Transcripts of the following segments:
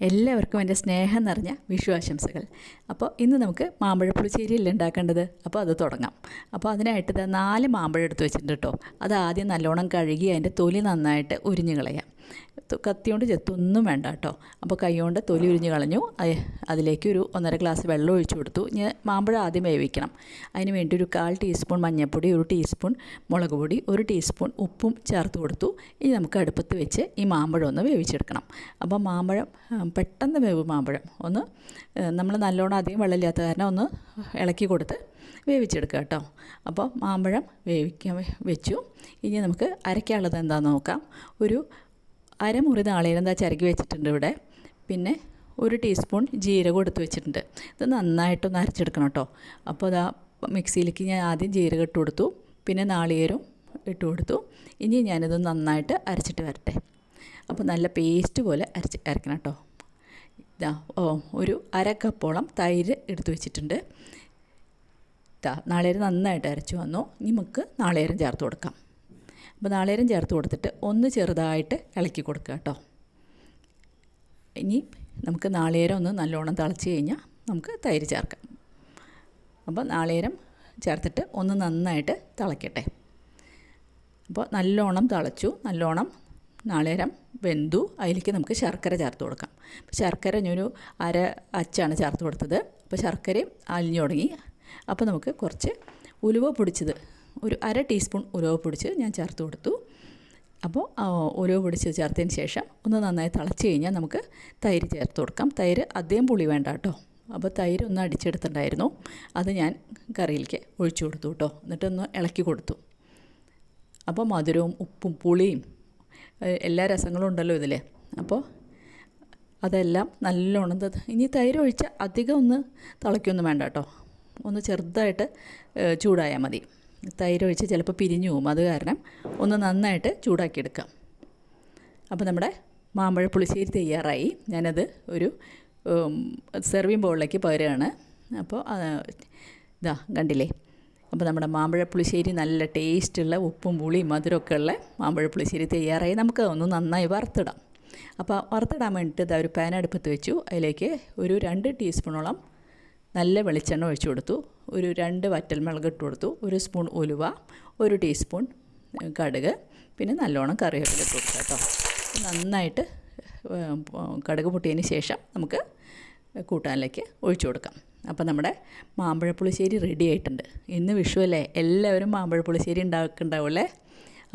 എല്ലാവർക്കും എൻ്റെ സ്നേഹം നിറഞ്ഞ വിഷു ആശംസകൾ. അപ്പോൾ ഇന്ന് നമുക്ക് മാമ്പഴ പുളിശ്ശേരിയല്ലേ ഉണ്ടാക്കേണ്ടത്. അപ്പോൾ അത് തുടങ്ങാം. അപ്പോൾ അതിനായിട്ട് 4 മാമ്പഴം എടുത്ത് വെച്ചിട്ടുണ്ട് കേട്ടോ. അത് ആദ്യം നല്ലോണം കഴുകി അതിൻ്റെ തൊലി നന്നായിട്ട് ഉരിഞ്ഞ് കളയാം. കത്തിയോണ്ട് ചെത്തൊന്നും വേണ്ട കേട്ടോ. അപ്പോൾ കൈകൊണ്ട് തൊലി ഉരിഞ്ഞ് കളഞ്ഞു. അതിലേക്ക് ഒരു 1.5 ഗ്ലാസ് വെള്ളം ഒഴിച്ചു കൊടുത്തു. ഞാൻ മാമ്പഴം ആദ്യം വേവിക്കണം. അതിന് വേണ്ടി ഒരു 1/4 ടീസ്പൂൺ മഞ്ഞൾപ്പൊടി, 1 ടീസ്പൂൺ മുളക് പൊടി, 1 ടീസ്പൂൺ ഉപ്പും ചേർത്ത് കൊടുത്തു. ഇനി നമുക്ക് അടുപ്പത്ത് വെച്ച് ഈ മാമ്പഴം ഒന്ന് വേവിച്ചെടുക്കണം. അപ്പോൾ മാമ്പഴം പെട്ടെന്ന് വേവും. മാമ്പഴം ഒന്ന് നമ്മൾ നല്ലോണം അധികം വെള്ളമില്ലാത്ത കാരണം ഒന്ന് ഇളക്കി കൊടുത്ത് വേവിച്ചെടുക്കുക കേട്ടോ. അപ്പോൾ മാമ്പഴം വേവിക്കാൻ വെച്ചു. ഇനി നമുക്ക് അരയ്ക്കാനുള്ളത് എന്താണെന്ന് നോക്കാം. ഒരു അരമുറി നാളികേരം ചിരകി വെച്ചിട്ടുണ്ട് ഇവിടെ. പിന്നെ 1 ടീസ്പൂൺ ജീരകം എടുത്ത് വെച്ചിട്ടുണ്ട്. ഇത് നന്നായിട്ടൊന്ന് അരച്ചെടുക്കണം കേട്ടോ. അപ്പോൾ അതാ മിക്സിയിലേക്ക് ഞാൻ ആദ്യം ജീരകം ഇട്ട് കൊടുത്തു, പിന്നെ നാളികേരം ഇട്ട് കൊടുത്തു. ഇനി ഞാനിത് നന്നായിട്ട് അരച്ചിട്ട് വരട്ടെ. അപ്പോൾ നല്ല പേസ്റ്റ് പോലെ അരക്കണം കേട്ടോ. ഇതാ ഒരു 1/2 കപ്പോളം തൈര് എടുത്ത് വെച്ചിട്ടുണ്ട്. നാളികേരം നന്നായിട്ട് അരച്ചു വന്നു. ഇനി നമുക്ക് നാളികേരം ചേർത്ത് കൊടുക്കാം. അപ്പോൾ നാളികേരം ചേർത്ത് കൊടുത്തിട്ട് ഒന്ന് ചെറുതായിട്ട് ഇളക്കി കൊടുക്കുക കേട്ടോ. ഇനി നമുക്ക് നാളികേരം ഒന്ന് നല്ലോണം തിളച്ച് കഴിഞ്ഞാൽ നമുക്ക് തൈര് ചേർക്കാം. അപ്പോൾ നാളികേരം ചേർത്തിട്ട് ഒന്ന് നന്നായിട്ട് തിളയ്ക്കട്ടെ. അപ്പോൾ നല്ലോണം തിളച്ചു, നല്ലോണം നാളികേരം വെന്തു. അതിലേക്ക് നമുക്ക് ശർക്കര ചേർത്ത് കൊടുക്കാം. ശർക്കര ഞാനൊരു 1/2 അച്ചാണ് ചേർത്ത് കൊടുത്തത്. അപ്പോൾ ശർക്കരയും അലിഞ്ഞു തുടങ്ങി. അപ്പോൾ നമുക്ക് കുറച്ച് ഉലുവ പൊടിച്ചത്, ഒരു 1/2 ടീസ്പൂൺ ഉലുവ പൊടിച്ച് ഞാൻ ചേർത്ത് കൊടുത്തു. അപ്പോൾ ഉലുവ പൊടിച്ച് ചേർത്തതിന് ശേഷം ഒന്ന് നന്നായി തിളച്ച് കഴിഞ്ഞാൽ നമുക്ക് തൈര് ചേർത്ത് കൊടുക്കാം. തൈര് അധികം പുളി വേണ്ട കേട്ടോ. അപ്പോൾ തൈര് ഒന്ന് അടിച്ചെടുത്തിട്ടുണ്ടായിരുന്നു, അത് ഞാൻ കറിയിലേക്ക് ഒഴിച്ചു കൊടുത്തു കേട്ടോ. എന്നിട്ടൊന്ന് ഇളക്കി കൊടുത്തു. അപ്പോൾ മധുരവും ഉപ്പും പുളിയും എല്ലാ രസങ്ങളും ഉണ്ടല്ലോ ഇതിൽ. അപ്പോൾ അതെല്ലാം നല്ലോണം ഇനി തൈര് ഒഴിച്ചാൽ അധികം ഒന്ന് തിളയ്ക്കൊന്നും വേണ്ട കേട്ടോ. ഒന്ന് ചെറുതായിട്ട് ചൂടായാൽ മതി. തൈര് ഒഴിച്ച് ചിലപ്പോൾ പിരിഞ്ഞു പോകും. അത് കാരണം ഒന്ന് നന്നായിട്ട് ചൂടാക്കിയെടുക്കാം. അപ്പോൾ നമ്മുടെ മാമ്പഴ പുളിശ്ശേരി തയ്യാറായി. ഞാനത് ഒരു സെർവിങ് ബൗളിലേക്ക് പകരുകയാണ്. അപ്പോൾ ഇതാ കണ്ടില്ലേ. അപ്പോൾ നമ്മുടെ മാമ്പഴ പുളിശ്ശേരി നല്ല ടേസ്റ്റുള്ള ഉപ്പും പുളിയും മധുരമൊക്കെ ഉള്ള മാമ്പഴ പുളിശ്ശേരി തയ്യാറായി. നമുക്ക് ഒന്ന് നന്നായി വറുത്തിടാം. അപ്പോൾ വറുത്തിടാൻ വേണ്ടിയിട്ട് ഇതാ ഒരു പാൻ അടുപ്പത്ത് വെച്ചു. അതിലേക്ക് ഒരു 2 ടീസ്പൂണോളം നല്ല വെളിച്ചെണ്ണ ഒഴിച്ചു കൊടുത്തു. ഒരു 2 വറ്റൽമുളക് ഇട്ട് കൊടുത്തു. 1 സ്പൂൺ ഉലുവ, 1 ടീസ്പൂൺ കടുക്, പിന്നെ നല്ലോണം കറിവേപ്പില ഇട്ട് കൊടുക്കുക കേട്ടോ. നന്നായിട്ട് കടുക് പൊട്ടിയതിന് ശേഷം നമുക്ക് കൂട്ടാനിലേക്ക് ഒഴിച്ചു കൊടുക്കാം. അപ്പോൾ നമ്മുടെ മാമ്പഴ പുളിശ്ശേരി റെഡി ആയിട്ടുണ്ട്. ഇന്ന് വിഷു അല്ലേ, എല്ലാവരും മാമ്പഴ പുളിശ്ശേരി ഉണ്ടാവുമല്ലേ.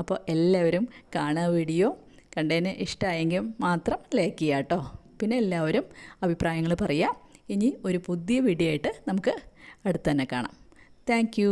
അപ്പോൾ എല്ലാവരും കാണുക. വീഡിയോ കണ്ടതിന് ഇഷ്ടമായെങ്കിൽ മാത്രം ലൈക്ക് ചെയ്യുക കേട്ടോ. പിന്നെ എല്ലാവരും അഭിപ്രായങ്ങൾ പറയുക. ഇനി ഒരു പുതിയ വീഡിയോ ആയിട്ട് നമുക്ക് അടുത്ത് തന്നെ കാണാം. Thank you.